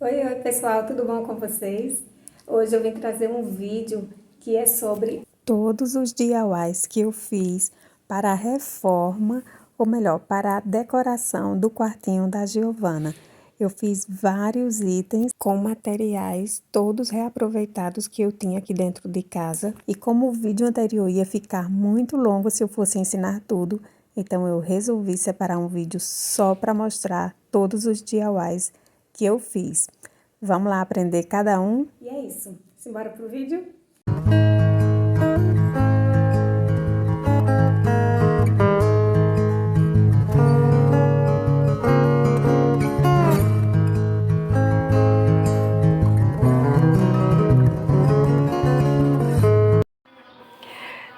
Oi, pessoal, tudo bom com vocês? Hoje eu vim trazer um vídeo que é sobre todos os DIYs que eu fiz para a reforma, ou melhor, para a decoração do quartinho da Giovana. Eu fiz vários itens com materiais todos reaproveitados que eu tinha aqui dentro de casa. E como o vídeo anterior ia ficar muito longo se eu fosse ensinar tudo, então eu resolvi separar um vídeo só para mostrar todos os DIYs que eu fiz. Vamos lá aprender cada um? E é isso. Simbora pro vídeo?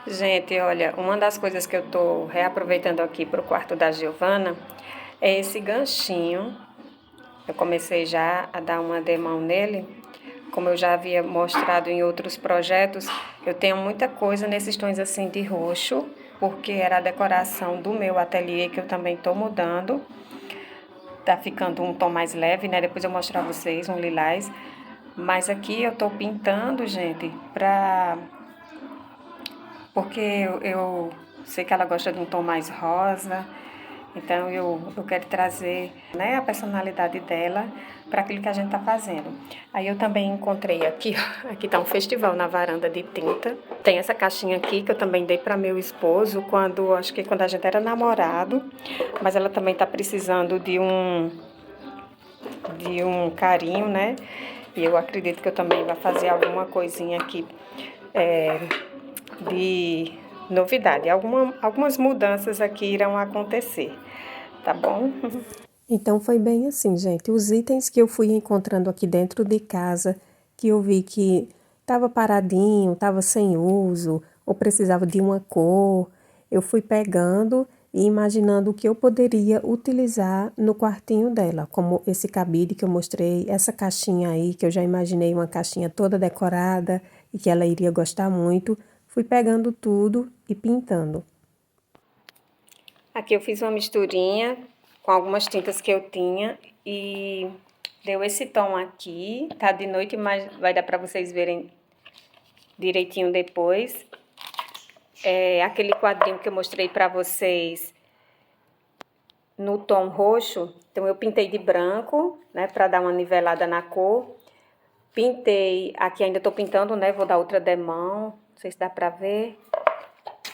Gente, olha, uma das coisas que eu tô reaproveitando aqui pro quarto da Giovana é esse ganchinho. Eu comecei já a dar uma demão nele. Como eu já havia mostrado em outros projetos, eu tenho muita coisa nesses tons assim de roxo, porque era a decoração do meu ateliê que eu também tô mudando. Tá ficando um tom mais leve, né? Depois eu mostro pra vocês um lilás. Mas aqui eu tô pintando, gente, porque eu sei que ela gosta de um tom mais rosa. Então eu quero trazer, né, a personalidade dela para aquilo que a gente está fazendo. Aí eu também encontrei aqui, aqui tá um festival na varanda de tinta. Tem essa caixinha aqui que eu também dei para meu esposo acho que quando a gente era namorado, mas ela também tá precisando de um carinho, né? E eu acredito que eu também vou fazer alguma coisinha aqui de novidade. Algumas mudanças aqui irão acontecer, tá bom? Então foi bem assim, gente. Os itens que eu fui encontrando aqui dentro de casa, que eu vi que estava paradinho, estava sem uso, ou precisava de uma cor, eu fui pegando e imaginando o que eu poderia utilizar no quartinho dela, como esse cabide que eu mostrei, essa caixinha aí, que eu já imaginei uma caixinha toda decorada e que ela iria gostar muito. Fui pegando tudo e pintando. Aqui eu fiz uma misturinha com algumas tintas que eu tinha e deu esse tom aqui. Tá de noite, mas vai dar pra vocês verem direitinho depois. É aquele quadrinho que eu mostrei pra vocês no tom roxo. Então eu pintei de branco, né, pra dar uma nivelada na cor. Pintei, aqui ainda tô pintando, né, vou dar outra demão, não sei se dá pra ver.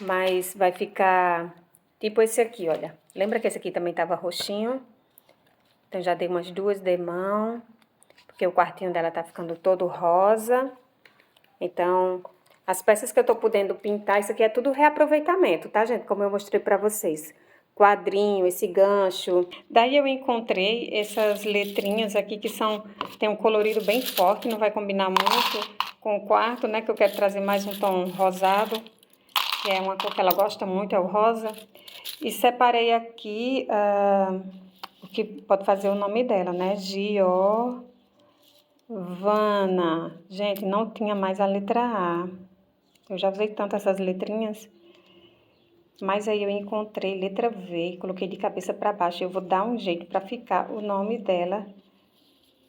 Mas vai ficar tipo esse aqui, olha. Lembra que esse aqui também tava roxinho? Então, já dei umas 2 demãos, porque o quartinho dela tá ficando todo rosa. Então, as peças que eu tô podendo pintar, isso aqui é tudo reaproveitamento, tá, gente? Como eu mostrei pra vocês. Quadrinho, esse gancho. Daí eu encontrei essas letrinhas aqui que tem um colorido bem forte, não vai combinar muito com o quarto, né? Que eu quero trazer mais um tom rosado, que é uma cor que ela gosta muito, é o rosa. E separei aqui o que pode fazer o nome dela, né? Giovana. Gente, não tinha mais a letra A. Eu já usei tanto essas letrinhas. Mas aí eu encontrei letra V, coloquei de cabeça para baixo. Eu vou dar um jeito para ficar o nome dela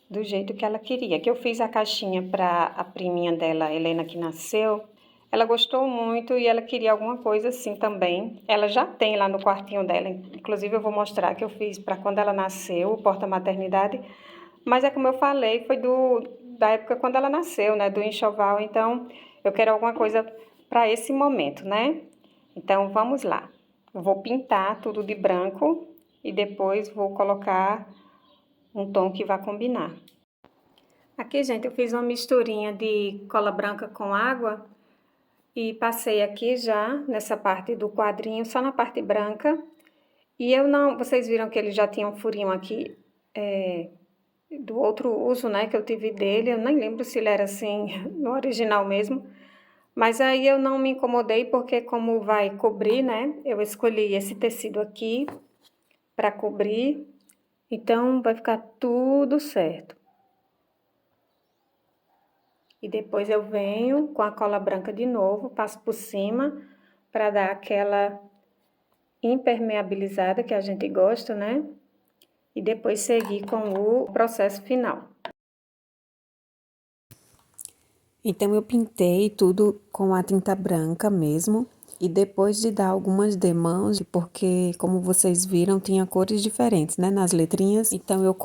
do jeito que ela queria. Que eu fiz a caixinha para a priminha dela, Helena, que nasceu. Ela gostou muito e ela queria alguma coisa assim também. Ela já tem lá no quartinho dela. Inclusive eu vou mostrar que eu fiz para quando ela nasceu, o porta-maternidade. Mas é como eu falei, foi da época quando ela nasceu, né? Do enxoval. Então eu quero alguma coisa para esse momento, né? Então vamos lá. Eu vou pintar tudo de branco e depois vou colocar um tom que vai combinar. Aqui, gente, eu fiz uma misturinha de cola branca com água e passei aqui já nessa parte do quadrinho, só na parte branca. E eu não, vocês viram que ele já tinha um furinho aqui do outro uso, né, que eu tive dele. Eu nem lembro se ele era assim no original mesmo. Mas aí eu não me incomodei porque como vai cobrir, né, eu escolhi esse tecido aqui para cobrir. Então vai ficar tudo certo. E depois eu venho com a cola branca de novo, passo por cima para dar aquela impermeabilizada que a gente gosta, né? E depois seguir com o processo final. Então eu pintei tudo com a tinta branca mesmo. E depois de dar algumas demãos, porque como vocês viram, tinha cores diferentes, né, nas letrinhas. Então eu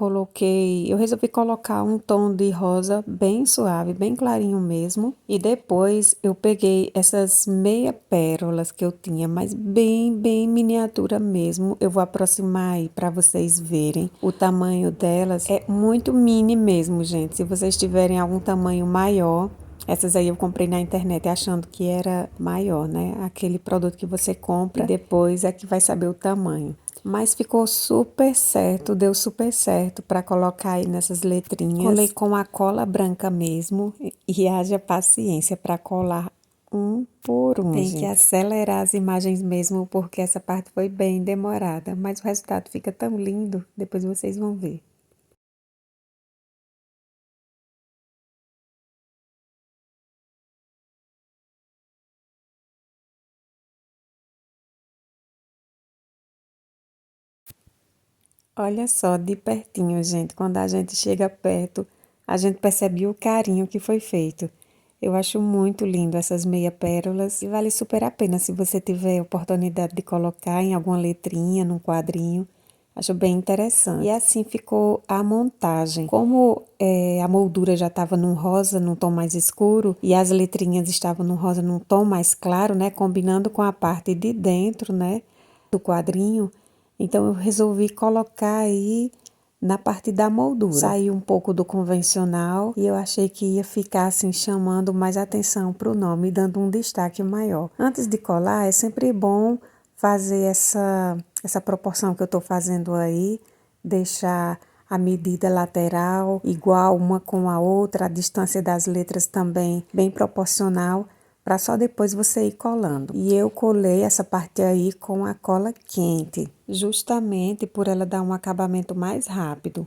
resolvi colocar um tom de rosa bem suave, bem clarinho mesmo. E depois eu peguei essas meia pérolas que eu tinha, mas bem miniatura mesmo. Eu vou aproximar aí para vocês verem. O tamanho delas é muito mini mesmo, gente. Se vocês tiverem algum tamanho maior, essas aí eu comprei na internet achando que era maior, né? Aquele produto que você compra e depois é que vai saber o tamanho. Mas ficou super certo, deu super certo para colocar aí nessas letrinhas. Colei com a cola branca mesmo e haja paciência para colar um por um. Tem que acelerar as imagens mesmo porque essa parte foi bem demorada, mas o resultado fica tão lindo, depois vocês vão ver. Olha só, de pertinho, gente. Quando a gente chega perto, a gente percebe o carinho que foi feito. Eu acho muito lindo essas meia pérolas e vale super a pena se você tiver oportunidade de colocar em alguma letrinha, num quadrinho. Acho bem interessante. E assim ficou a montagem. Como a moldura já estava num rosa, num tom mais escuro, e as letrinhas estavam num rosa, num tom mais claro, né? Combinando com a parte de dentro, né? Do quadrinho. Então eu resolvi colocar aí na parte da moldura. Saí um pouco do convencional e eu achei que ia ficar assim chamando mais atenção para o nome, dando um destaque maior. Antes de colar, é sempre bom fazer essa proporção que eu estou fazendo aí, deixar a medida lateral igual uma com a outra, a distância das letras também bem proporcional, para só depois você ir colando. E eu colei essa parte aí com a cola quente, justamente por ela dar um acabamento mais rápido.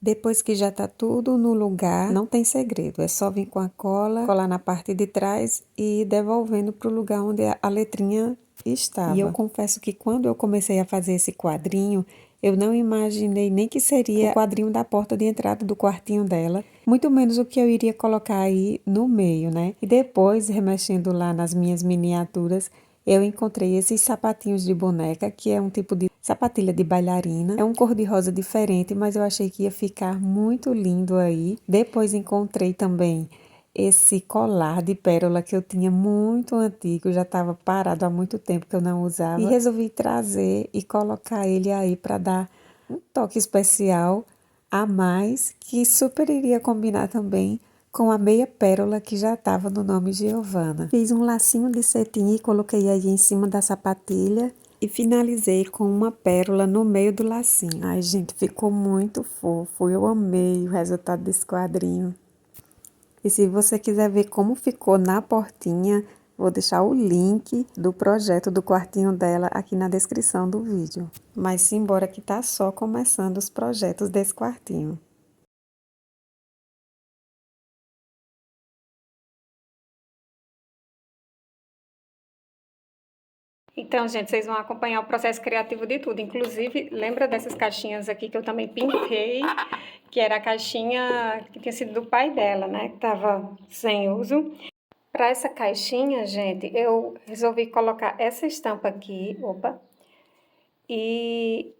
Depois que já tá tudo no lugar, não tem segredo, é só vir com a cola, colar na parte de trás e ir devolvendo para o lugar onde a letrinha estava. E eu confesso que quando eu comecei a fazer esse quadrinho, eu não imaginei nem que seria o quadrinho da porta de entrada do quartinho dela, muito menos o que eu iria colocar aí no meio, né? E depois, remexendo lá nas minhas miniaturas, eu encontrei esses sapatinhos de boneca, que é um tipo de sapatilha de bailarina. É um cor-de-rosa diferente, mas eu achei que ia ficar muito lindo aí. Depois encontrei também esse colar de pérola que eu tinha muito antigo, já estava parado há muito tempo que eu não usava. E resolvi trazer e colocar ele aí para dar um toque especial a mais, que super iria combinar também com a meia pérola que já estava no nome Giovana. Fiz um lacinho de cetim e coloquei aí em cima da sapatilha e finalizei com uma pérola no meio do lacinho. Ai, gente, ficou muito fofo. Eu amei o resultado desse quadrinho. E se você quiser ver como ficou na portinha, vou deixar o link do projeto do quartinho dela aqui na descrição do vídeo. Mas simbora que tá só começando os projetos desse quartinho. Então, gente, vocês vão acompanhar o processo criativo de tudo. Inclusive, lembra dessas caixinhas aqui que eu também pintei, que era a caixinha que tinha sido do pai dela, né? Que estava sem uso. Para essa caixinha, gente, eu resolvi colocar essa estampa aqui, opa, e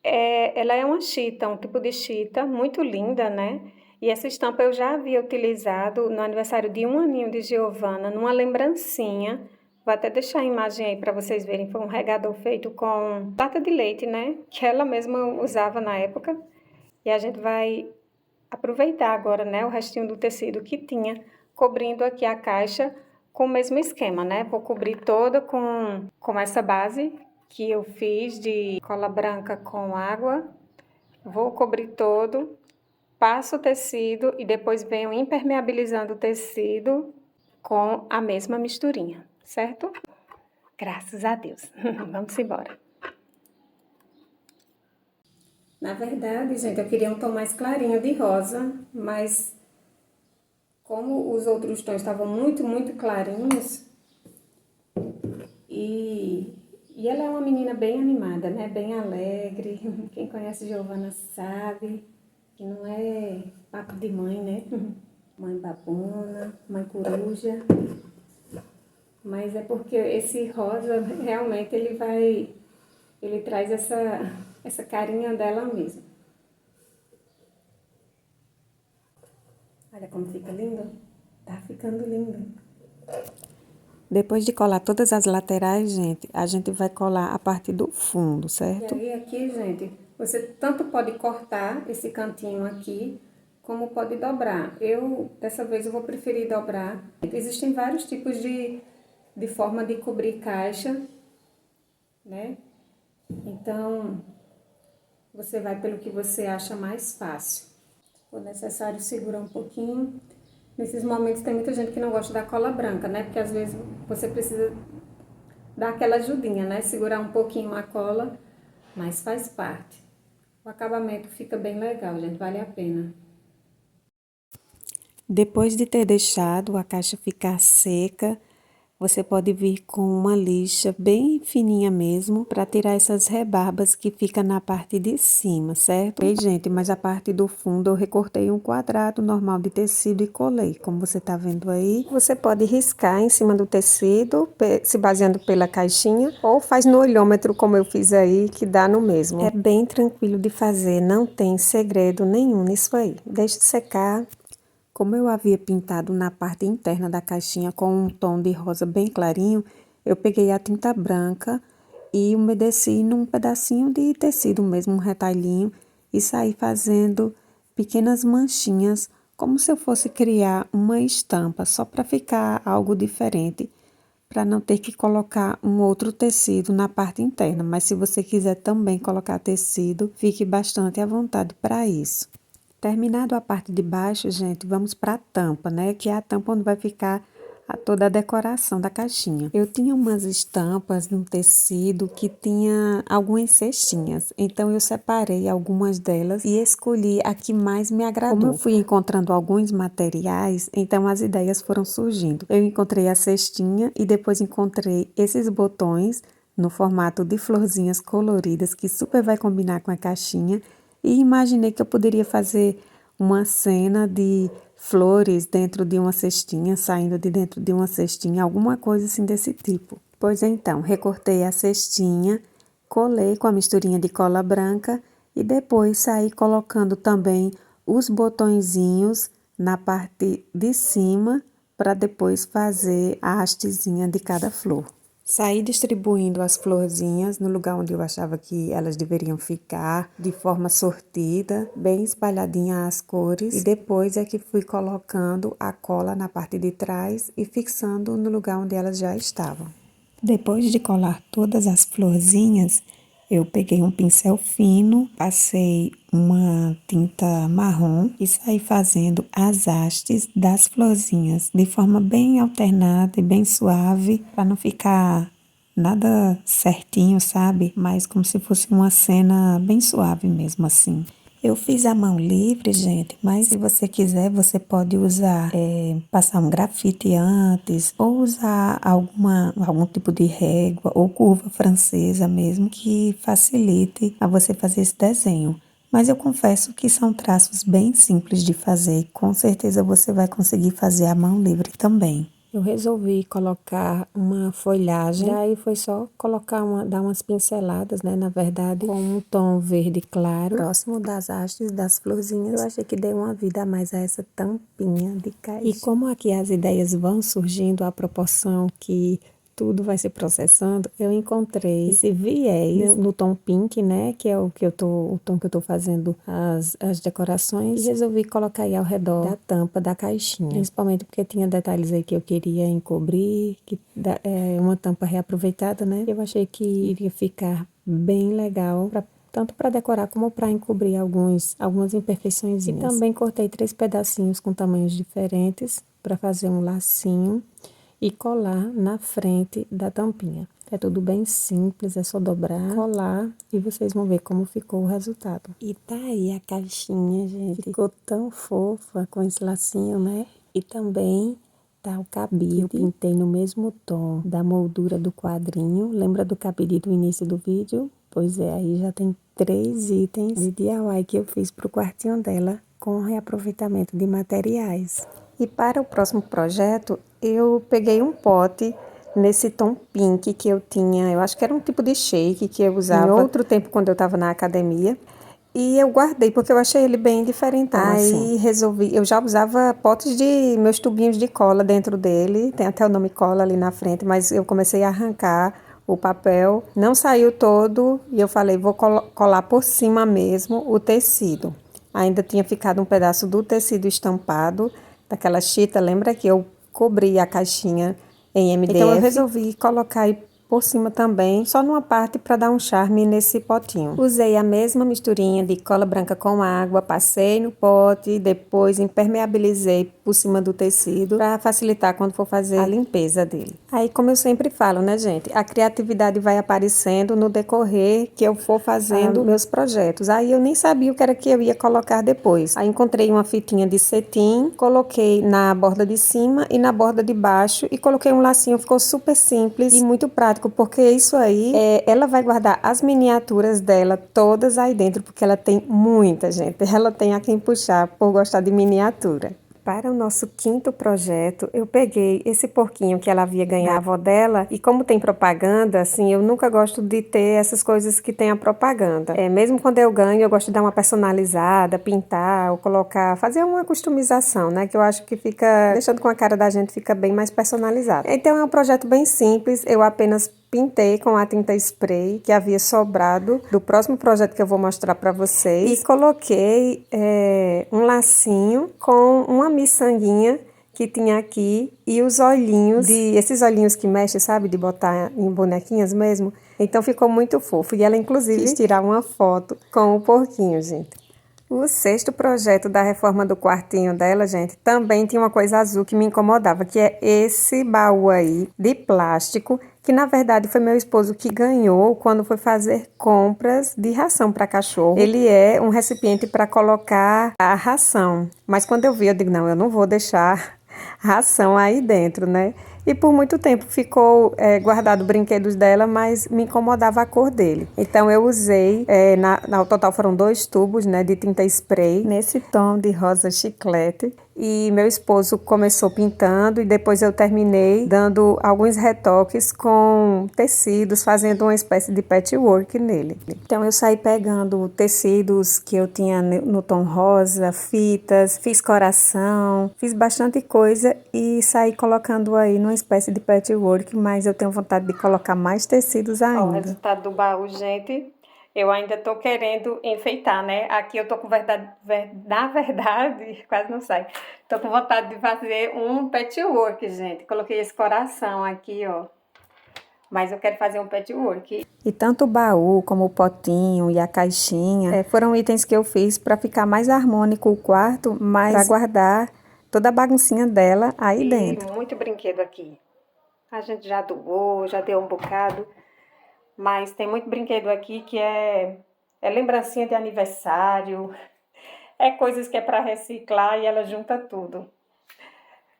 ela é uma chita, um tipo de chita muito linda, né? E essa estampa eu já havia utilizado no aniversário de 1 aninho de Giovana, numa lembrancinha. Vou até deixar a imagem aí para vocês verem. Foi um regador feito com lata de leite, né? Que ela mesma usava na época. E a gente vai aproveitar agora, né? O restinho do tecido que tinha, cobrindo aqui a caixa com o mesmo esquema, né? Vou cobrir toda com essa base que eu fiz de cola branca com água. Vou cobrir todo, passo o tecido e depois venho impermeabilizando o tecido com a mesma misturinha, certo? Graças a Deus. Vamos embora. Na verdade, gente, eu queria um tom mais clarinho de rosa, mas como os outros tons estavam muito clarinhos, e ela é uma menina bem animada, né? Bem alegre. Quem conhece Giovana sabe que não é papo de mãe, né? mãe babona, mãe coruja. Mas é porque esse rosa, realmente, ele traz essa carinha dela mesmo. Olha como fica lindo. Tá ficando lindo. Depois de colar todas as laterais, gente, a gente vai colar a parte do fundo, certo? E aí aqui, gente, você tanto pode cortar esse cantinho aqui, como pode dobrar. Dessa vez, eu vou preferir dobrar. Existem vários tipos de forma de cobrir caixa, né? Então, você vai pelo que você acha mais fácil. Se for necessário, segurar um pouquinho. Nesses momentos, tem muita gente que não gosta da cola branca, né? Porque às vezes você precisa dar aquela ajudinha, né? Segurar um pouquinho a cola, mas faz parte. O acabamento fica bem legal, gente, vale a pena. Depois de ter deixado a caixa ficar seca, você pode vir com uma lixa bem fininha mesmo, para tirar essas rebarbas que ficam na parte de cima, certo? E gente, mas a parte do fundo eu recortei um quadrado normal de tecido e colei, como você tá vendo aí. Você pode riscar em cima do tecido, se baseando pela caixinha, ou faz no olhômetro, como eu fiz aí, que dá no mesmo. É bem tranquilo de fazer, não tem segredo nenhum nisso aí. Deixa secar. Como eu havia pintado na parte interna da caixinha com um tom de rosa bem clarinho, eu peguei a tinta branca e umedeci num pedacinho de tecido mesmo, um retalhinho, e saí fazendo pequenas manchinhas, como se eu fosse criar uma estampa, só para ficar algo diferente, para não ter que colocar um outro tecido na parte interna. Mas se você quiser também colocar tecido, fique bastante à vontade para isso. Terminado a parte de baixo, gente, vamos para a tampa, né? Que é a tampa onde vai ficar toda a decoração da caixinha. Eu tinha umas estampas num tecido que tinha algumas cestinhas. Então, eu separei algumas delas e escolhi a que mais me agradou. Como eu fui encontrando alguns materiais, então as ideias foram surgindo. Eu encontrei a cestinha e depois encontrei esses botões no formato de florzinhas coloridas, que super vai combinar com a caixinha. E imaginei que eu poderia fazer uma cena de flores dentro de uma cestinha, saindo de dentro de uma cestinha, alguma coisa assim desse tipo. Pois então, recortei a cestinha, colei com a misturinha de cola branca e depois saí colocando também os botõezinhos na parte de cima para depois fazer a hastezinha de cada flor. Saí distribuindo as florzinhas no lugar onde eu achava que elas deveriam ficar, de forma sortida, bem espalhadinha as cores. E depois é que fui colocando a cola na parte de trás e fixando no lugar onde elas já estavam. Depois de colar todas as florzinhas, eu peguei um pincel fino, passei uma tinta marrom e saí fazendo as hastes das florzinhas de forma bem alternada e bem suave, para não ficar nada certinho, sabe? Mas como se fosse uma cena bem suave mesmo assim. Eu fiz a mão livre, gente, mas se você quiser, você pode usar, passar um grafite antes, ou usar algum tipo de régua ou curva francesa mesmo, que facilite a você fazer esse desenho. Mas eu confesso que são traços bem simples de fazer e com certeza você vai conseguir fazer a mão livre também. Eu resolvi colocar uma folhagem, daí foi só colocar dar umas pinceladas, né, na verdade, com um tom verde claro, próximo das hastes das florzinhas. Eu achei que deu uma vida a mais a essa tampinha de caixa. E como aqui as ideias vão surgindo à proporção que tudo vai se processando, eu encontrei esse viés no tom pink, né, que é o tom que eu tô fazendo as decorações, e resolvi colocar aí ao redor da tampa da caixinha, principalmente porque tinha detalhes aí que eu queria encobrir, que é uma tampa reaproveitada, né, eu achei que iria ficar bem legal tanto para decorar como para encobrir algumas imperfeições. E também cortei 3 pedacinhos com tamanhos diferentes para fazer um lacinho e colar na frente da tampinha. É tudo bem simples, é só dobrar, colar e vocês vão ver como ficou o resultado. E tá aí a caixinha, gente. Ficou tão fofa com esse lacinho, né? E também tá o cabide. Eu pintei no mesmo tom da moldura do quadrinho. Lembra do cabide do início do vídeo? Pois é, aí já tem 3 itens de DIY que eu fiz pro quartinho dela com reaproveitamento de materiais. E para o próximo projeto, eu peguei um pote nesse tom pink que eu tinha, eu acho que era um tipo de shake que eu usava em outro tempo quando eu estava na academia. E eu guardei porque eu achei ele bem diferentão, assim. Aí resolvi, eu já usava potes de meus tubinhos de cola dentro dele, tem até o nome cola ali na frente, mas eu comecei a arrancar o papel, não saiu todo e eu falei, vou colar por cima mesmo o tecido. Ainda tinha ficado um pedaço do tecido estampado, daquela chita, lembra que eu cobri a caixinha em MDF? Então eu resolvi colocar aí por cima também, só numa parte para dar um charme nesse potinho. Usei a mesma misturinha de cola branca com água, passei no pote, depois impermeabilizei por cima do tecido para facilitar quando for fazer a limpeza dele. Aí, como eu sempre falo, né, gente, a criatividade vai aparecendo no decorrer que eu for fazendo meus projetos. Aí eu nem sabia o que era que eu ia colocar depois. Aí encontrei uma fitinha de cetim, coloquei na borda de cima e na borda de baixo e coloquei um lacinho, ficou super simples e muito prático, porque isso aí, ela vai guardar as miniaturas dela todas aí dentro, porque ela tem muita, gente. Ela tem a quem puxar por gostar de miniatura. Para o nosso quinto projeto, eu peguei esse porquinho que ela havia ganhado da avó dela, e como tem propaganda, assim, eu nunca gosto de ter essas coisas que tem a propaganda. Mesmo quando eu ganho, eu gosto de dar uma personalizada, pintar, ou colocar, fazer uma customização, né, que eu acho que fica, deixando com a cara da gente, fica bem mais personalizado. Então é um projeto bem simples, eu apenas pintei com a tinta spray que havia sobrado do próximo projeto que eu vou mostrar para vocês e coloquei um lacinho com uma miçanguinha que tinha aqui e os olhinhos, esses olhinhos que mexem, sabe, de botar em bonequinhas mesmo. Então ficou muito fofo e ela inclusive quis tirar uma foto com o porquinho, gente. O sexto projeto da reforma do quartinho dela, gente, também tinha uma coisa azul que me incomodava, que é esse baú aí de plástico, que na verdade foi meu esposo que ganhou quando foi fazer compras de ração para cachorro. Ele é um recipiente para colocar a ração, mas quando eu vi, eu digo, não, eu não vou deixar ração aí dentro, né? E por muito tempo ficou guardado brinquedos dela, mas me incomodava a cor dele. Então eu usei, ao total foram 2 tubos, né, de tinta spray, nesse tom de rosa chiclete. E meu esposo começou pintando e depois eu terminei dando alguns retoques com tecidos, fazendo uma espécie de patchwork nele. Então eu saí pegando tecidos que eu tinha no tom rosa, fitas, fiz coração, fiz bastante coisa e saí colocando aí numa espécie de patchwork, mas eu tenho vontade de colocar mais tecidos ainda. Ó, o resultado do baú, gente, eu ainda tô querendo enfeitar, né? Aqui eu tô com na verdade, quase não sai. Tô com vontade de fazer um patchwork, gente. Coloquei esse coração aqui, ó. Mas eu quero fazer um patchwork. E tanto o baú como o potinho e a caixinha foram itens que eu fiz para ficar mais harmônico o quarto, mas para guardar toda a baguncinha dela aí dentro. Muito brinquedo aqui. A gente já doou, já deu um bocado. Mas tem muito brinquedo aqui que é lembrancinha de aniversário, é coisas que é para reciclar e ela junta tudo.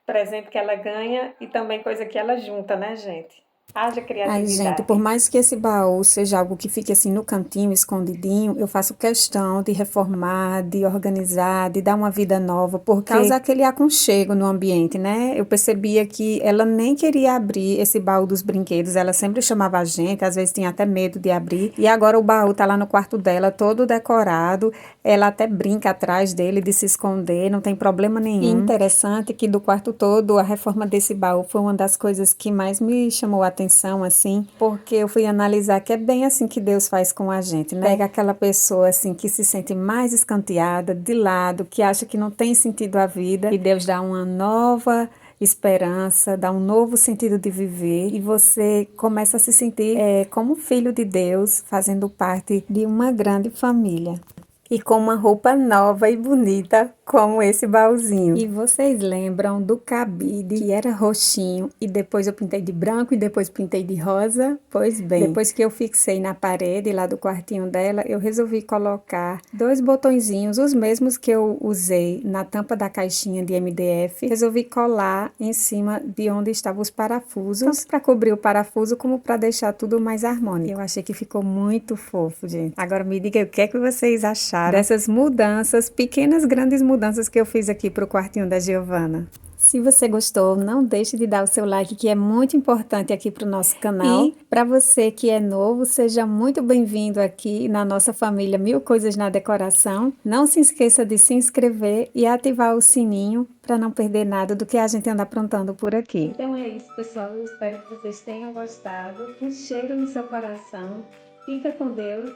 Presente que ela ganha e também coisa que ela junta, né, gente? Haja criatividade. Ai, gente, por mais que esse baú seja algo que fique assim no cantinho, escondidinho, eu faço questão de reformar, de organizar, de dar uma vida nova, porque causa aquele aconchego no ambiente, né? Eu percebia que ela nem queria abrir esse baú dos brinquedos, ela sempre chamava a gente, às vezes tinha até medo de abrir, e agora o baú tá lá no quarto dela, todo decorado, ela até brinca atrás dele de se esconder, não tem problema nenhum. E interessante que do quarto todo, a reforma desse baú foi uma das coisas que mais me chamou a atenção, assim, porque eu fui analisar que é bem assim que Deus faz com a gente, né? Pega aquela pessoa, assim, que se sente mais escanteada, de lado, que acha que não tem sentido a vida, e Deus dá uma nova esperança, dá um novo sentido de viver, e você começa a se sentir como filho de Deus, fazendo parte de uma grande família. E com uma roupa nova e bonita, como esse baúzinho. E vocês lembram do cabide, que era roxinho, e depois eu pintei de branco e depois pintei de rosa? Pois bem, depois que eu fixei na parede lá do quartinho dela, eu resolvi colocar 2 botõezinhos, os mesmos que eu usei na tampa da caixinha de MDF. Resolvi colar em cima de onde estavam os parafusos, tanto para cobrir o parafuso como para deixar tudo mais harmônico. Eu achei que ficou muito fofo, gente. Agora me diga o que é que vocês acharam dessas mudanças, pequenas, grandes mudanças que eu fiz aqui pro quartinho da Giovana. Se você gostou, não deixe de dar o seu like, que é muito importante aqui para o nosso canal. E para você que é novo, seja muito bem-vindo aqui na nossa família Mil Coisas na Decoração. Não se esqueça de se inscrever e ativar o sininho para não perder nada do que a gente anda aprontando por aqui. Então é isso, pessoal. Eu espero que vocês tenham gostado. Um cheiro no seu coração. Fica com Deus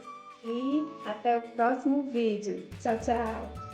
e até o próximo vídeo. Tchau, tchau!